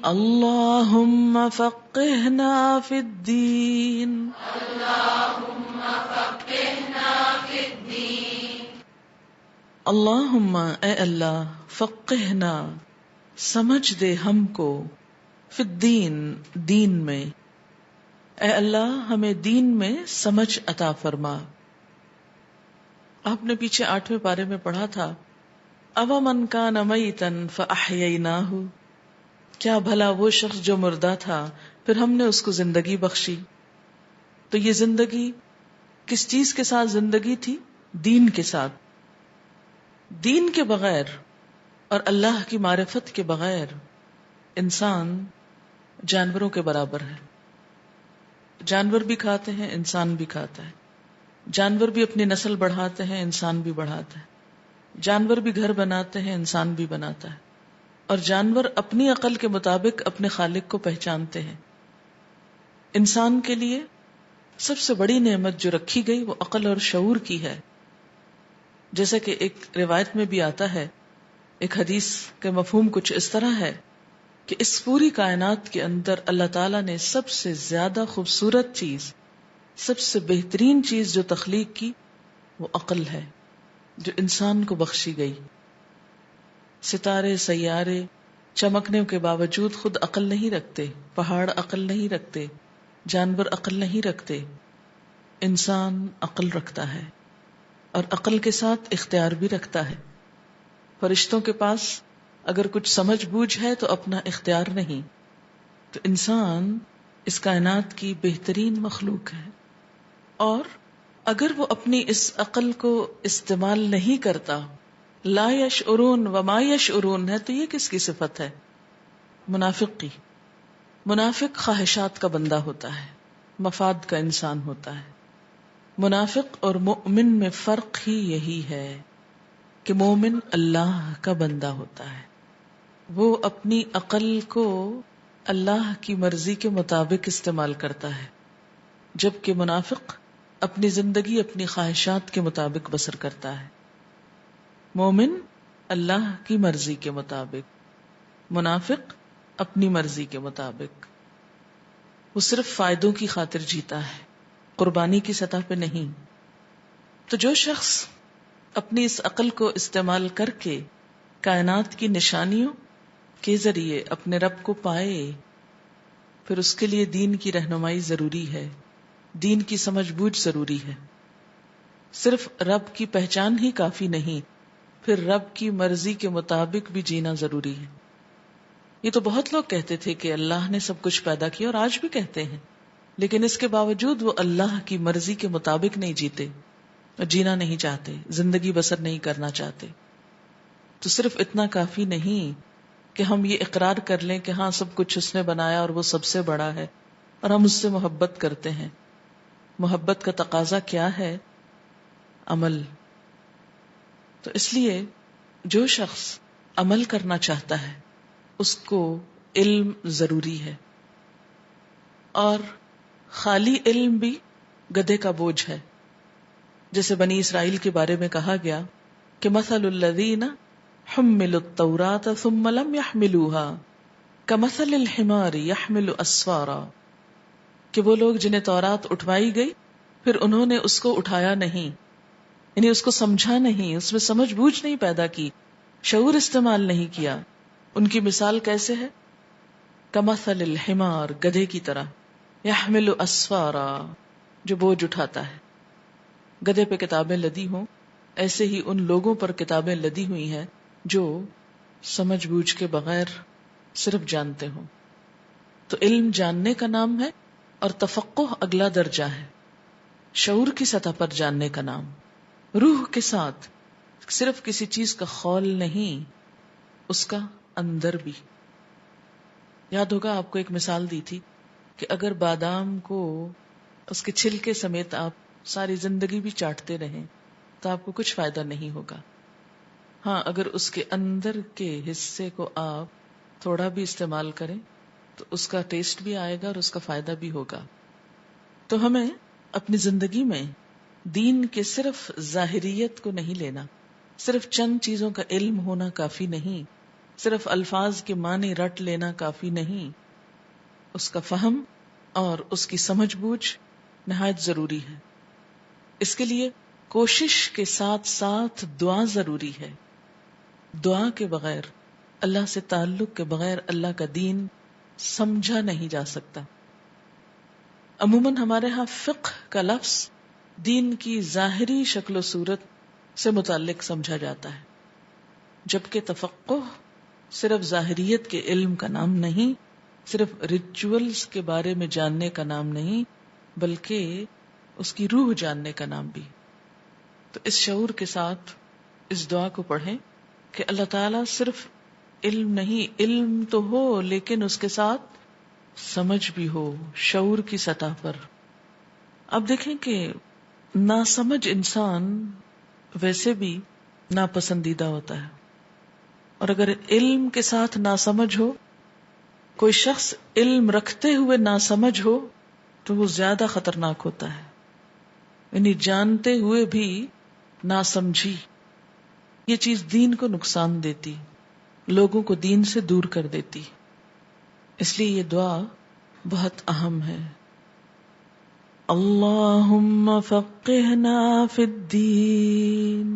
اللہم فقہنا فی الدین، اللہم اے اللہ، فقہنا سمجھ دے ہم کو، فی الدین دین میں، اے اللہ ہمیں دین میں سمجھ عطا فرما۔ آپ نے پیچھے 8ویں پارے میں پڑھا تھا، اومن کان میتا فاحییناہ، کیا بھلا وہ شخص جو مردہ تھا پھر ہم نے اس کو زندگی بخشی۔ تو یہ زندگی کس چیز کے ساتھ زندگی تھی؟ دین کے ساتھ۔ دین کے بغیر اور اللہ کی معرفت کے بغیر انسان جانوروں کے برابر ہے۔ جانور بھی کھاتے ہیں، انسان بھی کھاتا ہے۔ جانور بھی اپنی نسل بڑھاتے ہیں، انسان بھی بڑھاتا ہے۔ جانور بھی گھر بناتے ہیں، انسان بھی بناتا ہے۔ اور جانور اپنی عقل کے مطابق اپنے خالق کو پہچانتے ہیں۔ انسان کے لیے سب سے بڑی نعمت جو رکھی گئی وہ عقل اور شعور کی ہے۔ جیسا کہ ایک روایت میں بھی آتا ہے، ایک حدیث کے مفہوم کچھ اس طرح ہے کہ اس پوری کائنات کے اندر اللہ تعالیٰ نے سب سے زیادہ خوبصورت چیز، سب سے بہترین چیز جو تخلیق کی وہ عقل ہے، جو انسان کو بخشی گئی۔ ستارے سیارے چمکنے کے باوجود خود عقل نہیں رکھتے، پہاڑ عقل نہیں رکھتے، جانور عقل نہیں رکھتے، انسان عقل رکھتا ہے اور عقل کے ساتھ اختیار بھی رکھتا ہے۔ فرشتوں کے پاس اگر کچھ سمجھ بوجھ ہے تو اپنا اختیار نہیں، تو انسان اس کائنات کی بہترین مخلوق ہے، اور اگر وہ اپنی اس عقل کو استعمال نہیں کرتا، لا یشعرون وما یشعرون ہے، تو یہ کس کی صفت ہے؟ منافق کی۔ منافق خواہشات کا بندہ ہوتا ہے، مفاد کا انسان ہوتا ہے۔ منافق اور مؤمن میں فرق ہی یہی ہے کہ مومن اللہ کا بندہ ہوتا ہے، وہ اپنی عقل کو اللہ کی مرضی کے مطابق استعمال کرتا ہے، جبکہ منافق اپنی زندگی اپنی خواہشات کے مطابق بسر کرتا ہے۔ مومن اللہ کی مرضی کے مطابق، منافق اپنی مرضی کے مطابق۔ وہ صرف فائدوں کی خاطر جیتا ہے، قربانی کی سطح پہ نہیں۔ تو جو شخص اپنی اس عقل کو استعمال کر کے کائنات کی نشانیوں کے ذریعے اپنے رب کو پائے، پھر اس کے لیے دین کی رہنمائی ضروری ہے، دین کی سمجھ بوجھ ضروری ہے۔ صرف رب کی پہچان ہی کافی نہیں، پھر رب کی مرضی کے مطابق بھی جینا ضروری ہے۔ یہ تو بہت لوگ کہتے تھے کہ اللہ نے سب کچھ پیدا کیا، اور آج بھی کہتے ہیں، لیکن اس کے باوجود وہ اللہ کی مرضی کے مطابق نہیں جیتے اور جینا نہیں چاہتے، زندگی بسر نہیں کرنا چاہتے۔ تو صرف اتنا کافی نہیں کہ ہم یہ اقرار کر لیں کہ ہاں سب کچھ اس نے بنایا اور وہ سب سے بڑا ہے، اور ہم اس سے محبت کرتے ہیں۔ محبت کا تقاضا کیا ہے؟ عمل۔ تو اس لیے جو شخص عمل کرنا چاہتا ہے اس کو علم ضروری ہے، اور خالی علم بھی گدھے کا بوجھ ہے۔ جیسے بنی اسرائیل کے بارے میں کہا گیا کہ مثل الذین حملوا التوراۃ ثم لم يحملوها کمثل الحمار يحمل اسفارا، کہ وہ لوگ جنہیں تورات اٹھوائی گئی پھر انہوں نے اس کو اٹھایا نہیں، یعنی اس کو سمجھا نہیں، اس میں سمجھ بوجھ نہیں پیدا کی، شعور استعمال نہیں کیا، ان کی مثال کیسے ہے؟ کمثل الحمار، گدھے کی طرح، یحمل اسفارا، جو بوجھ اٹھاتا ہے۔ گدھے پہ کتابیں لدی ہوں، ایسے ہی ان لوگوں پر کتابیں لدی ہوئی ہیں جو سمجھ بوجھ کے بغیر صرف جانتے ہوں۔ تو علم جاننے کا نام ہے، اور تفقہ اگلا درجہ ہے، شعور کی سطح پر جاننے کا نام، روح کے ساتھ، صرف کسی چیز کا خول نہیں، اس کا اندر بھی۔ یاد ہوگا آپ کو ایک مثال دی تھی کہ اگر بادام کو اس کے چھلکے سمیت آپ ساری زندگی بھی چاٹتے رہیں تو آپ کو کچھ فائدہ نہیں ہوگا۔ ہاں، اگر اس کے اندر کے حصے کو آپ تھوڑا بھی استعمال کریں تو اس کا ٹیسٹ بھی آئے گا اور اس کا فائدہ بھی ہوگا۔ تو ہمیں اپنی زندگی میں دین کے صرف ظاہریت کو نہیں لینا، صرف چند چیزوں کا علم ہونا کافی نہیں، صرف الفاظ کے معنی رٹ لینا کافی نہیں، اس کا فہم اور اس کی سمجھ بوجھ نہایت ضروری ہے۔ اس کے لیے کوشش کے ساتھ ساتھ دعا ضروری ہے۔ دعا کے بغیر، اللہ سے تعلق کے بغیر اللہ کا دین سمجھا نہیں جا سکتا۔ عموماً ہمارے ہاں فقہ کا لفظ دین کی ظاہری شکل و صورت سے متعلق سمجھا جاتا ہے، جبکہ تفقہ صرف ظاہریت کے علم کا نام نہیں، صرف ریچولز کے بارے میں جاننے کا نام نہیں، بلکہ اس کی روح جاننے کا نام بھی۔ تو اس شعور کے ساتھ اس دعا کو پڑھیں کہ اللہ تعالیٰ صرف علم نہیں، علم تو ہو لیکن اس کے ساتھ سمجھ بھی ہو، شعور کی سطح پر۔ اب دیکھیں کہ ناسمجھ انسان ویسے بھی ناپسندیدہ ہوتا ہے، اور اگر علم کے ساتھ ناسمجھ ہو، کوئی شخص علم رکھتے ہوئے ناسمجھ ہو تو وہ زیادہ خطرناک ہوتا ہے، یعنی جانتے ہوئے بھی ناسمجھی، یہ چیز دین کو نقصان دیتی، لوگوں کو دین سے دور کر دیتی۔ اس لیے یہ دعا بہت اہم ہے۔ اللہم فقہنا فی الدین،